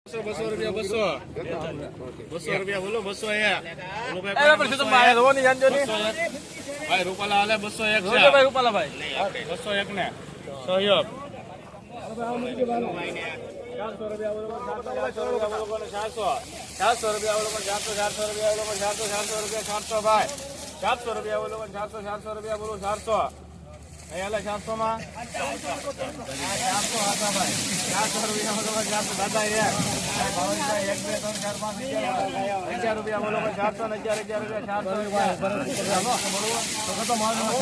200 રૂપિયા 200 રૂપિયા બોલો 200 ભાઈ રૂપાલા હાલે 201 છે ભાઈ રૂપાલા ભાઈ 201 ને સહયોગ 400 રૂપિયા બોલો 400 રૂપિયા બોલો 400 રૂપિયા બોલો 400 રૂપિયા બોલો 400 રૂપિયા 400 ભાઈ 400 રૂપિયા બોલો 400 રૂપિયા બોલો 400 અહીંયા 400 માં 400 હતા ભાઈ 400 રૂપિયા બોલો 400 દાદા યાર ભાઈ 1 2 3 4 5 1000 રૂપિયા બોલો 400 ને 1000 રૂપિયા 400 રૂપિયા તો તો મારો દાદા 13 15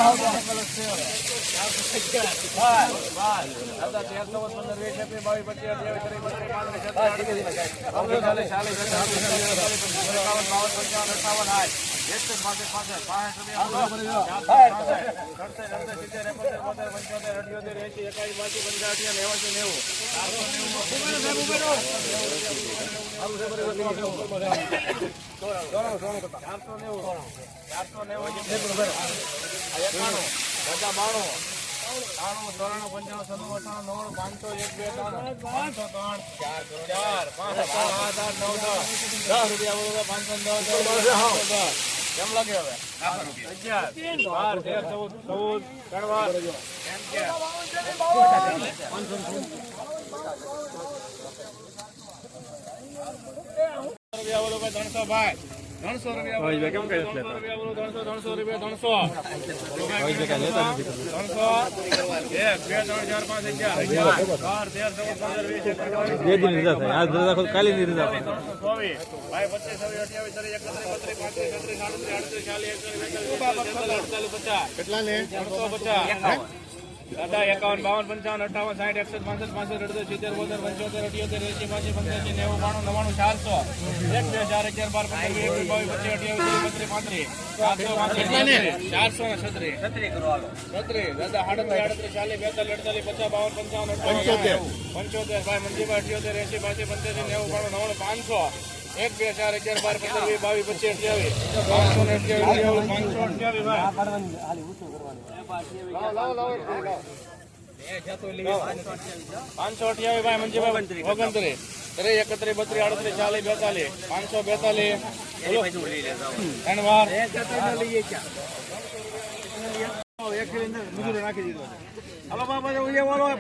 20 કેમ લાગે હવે 11 12 13 14 15 ભાઈ 300 રૂપિયા કેમ કહે છે 300 રૂપિયા 300 કેટલા ને 350 દાદા 51 52 55 58 60 61 65 66 70 75 78 80 85 90 400 દાદા 38 40 42 45 55 ભાઈ મંજીભાઈ 78 80 85 85 90 500 1 2 4 11 12 15 528 ભાઈ મંજીભાઈ 29 31 32 38 40 42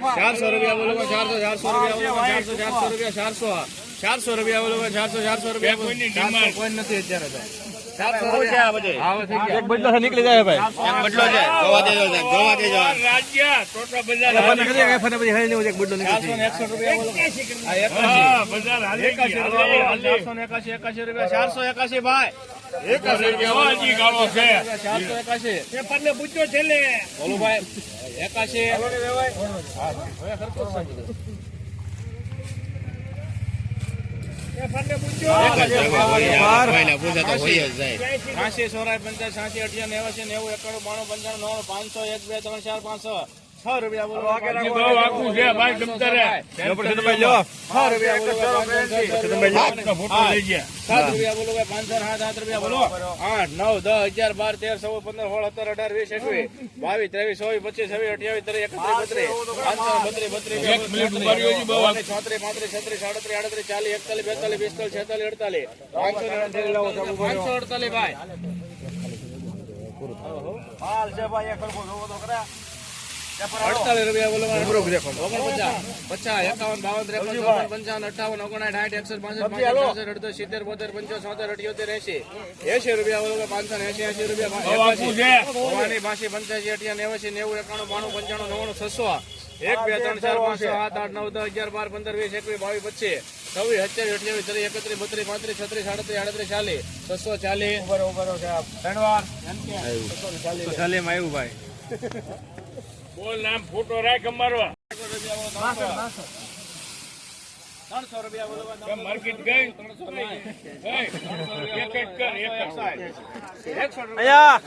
400 રૂપિયા બોલો 400 રૂપિયા બોલો 400 રૂપિયા કોઈ નથી અત્યારે 400 રૂપિયા નીકળી જાય ભાઈ એક બદલો છે જોવા દેજો રાજ્ય ટોટલ બજાર 461 રૂપિયા બજાર 481 રૂપિયા 481 ભાઈ 81 ગાળો છે 481 પેપરને પૂછ્યો છે લે બોલો ભાઈ 6 રૂપિયા બોલો 507 રૂપિયા બોલો 8 9 10 11 12 13 14 15 16 17 18 20 21 22 23 24 25 26 28 548 ભાઈ હાલ છે ભાઈ એક ખરખો જોવો તો ખરા 48 રૂપિયા બોલો 49 50 51 52 53 55 58 59 60 61 65 70 75 80 રૂપિયા બોલો 580 રૂપિયા 85 85 90 600 1 2 3 4 5 7 8 9 10 11 12 15 20 21 22 26 27 28 29 30 31 32 33 38 40 640 ધન્યવાદ 640 માં આવ્યું ભાઈ બોલ નામ ફોટો રાખ અમારો 300 રૂપિયા બોલો માર્કેટ ગઈ 300 નહીં એક એક કર એક સાઈડ 100 રૂપિયા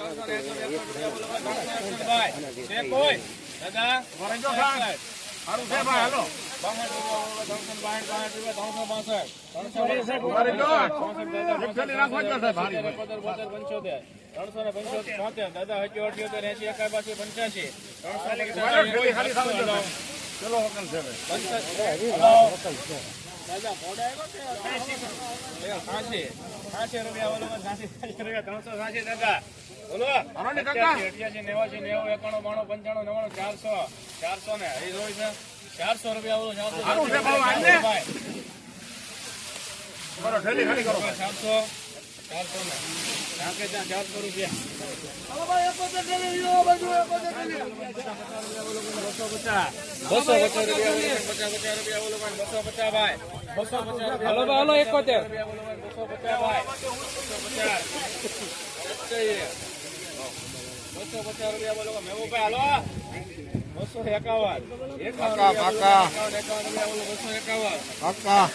છે કોઈ દાદા વરજો ખાય હારું છે ભાઈ હાલો 375 દાદા મોડા આવ્યો કે 80 રૂપિયા બોલો 80 રૂપિયા 380 દાદા બોલો 88 89 90 91 92 95 99 400 ને એ જોઈ છે 400 રૂપિયા બોલો 400 ભાઈ કરો ઠેલી ખાલી કરો 400 ને નાખે ત્યાં 400 રૂપિયા હાલો ભાઈ 71 ઠેલી લ્યો બાજુ 71 ઠેલી 250 રૂપિયા બોલો 50 ભાઈ 250 હાલો હાલો 71 250 ભાઈ 250 રૂપિયા બોલો મેવો ભાઈ હાલો 251 કાકા 251 બોલો 251 કાકા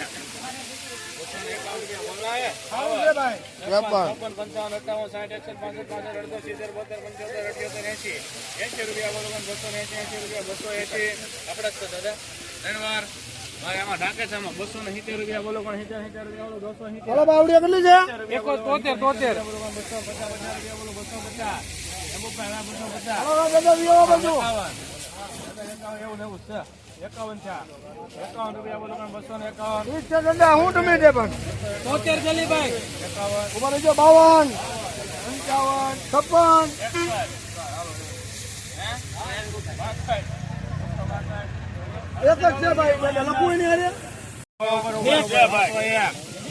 270 રૂપિયા બોલો પણ 70 રૂપિયા બોલો 270 હાલો બાવડિયા કેટલી છે 71 72 હાલો દાદા વિયો બાજુ 51 રૂપિયા બોલો પણ 251 ઠીક છે દાદા હું તમે દે પણ 72 જલીભાઈ 51 ઉભા રહેજો 52 55 એક જ છે ભાઈ દાદા લખું નહીં હારે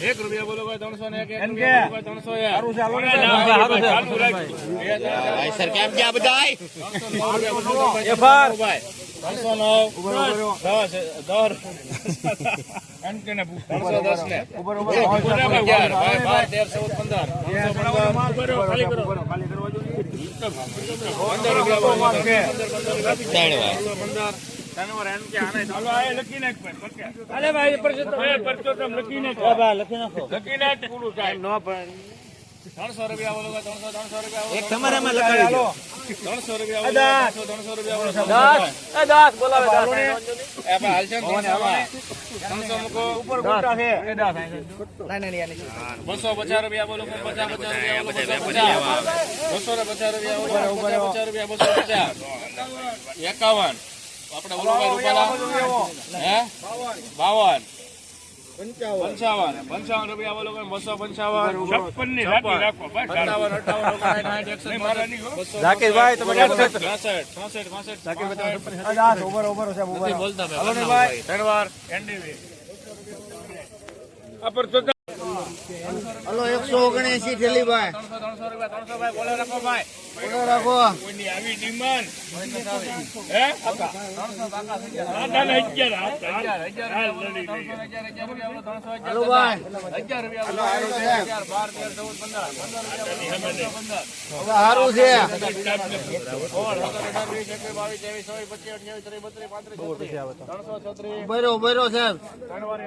1 રૂપિયા બોલો ભાઈ 301 સર કેમ ગયા બધા 300 રૂપિયા બોલો 300 રૂપિયા એક તમારામાં લખાવી દો 300 રૂપિયા 300 રૂપિયા બોલાવે એ ભાઈ હાલશે 300 મૂકો ઉપર ગોટા છે 250 રૂપિયા બોલો 50 રૂપિયા બોલો 250 રૂપિયા બોલો 250 51 આપણે બોલો રૂપિયા હે 52 55 રૂપિયા બોલો 255 જાકીરભાઈ તમે 63 હાલો 179 ઠેલી ભાઈ 300 રૂપિયા 300 ભાઈ બોલે રાખો ભાઈ બોલો રાખો કોઈની આવી ડિમાન્ડ હે 300 કાકા થઈ ગયા ના 11 હાલો ભાઈ 11 રૂપિયા 12 13 14 15 સારું છે 336 બરો સાહેબ 3 વાર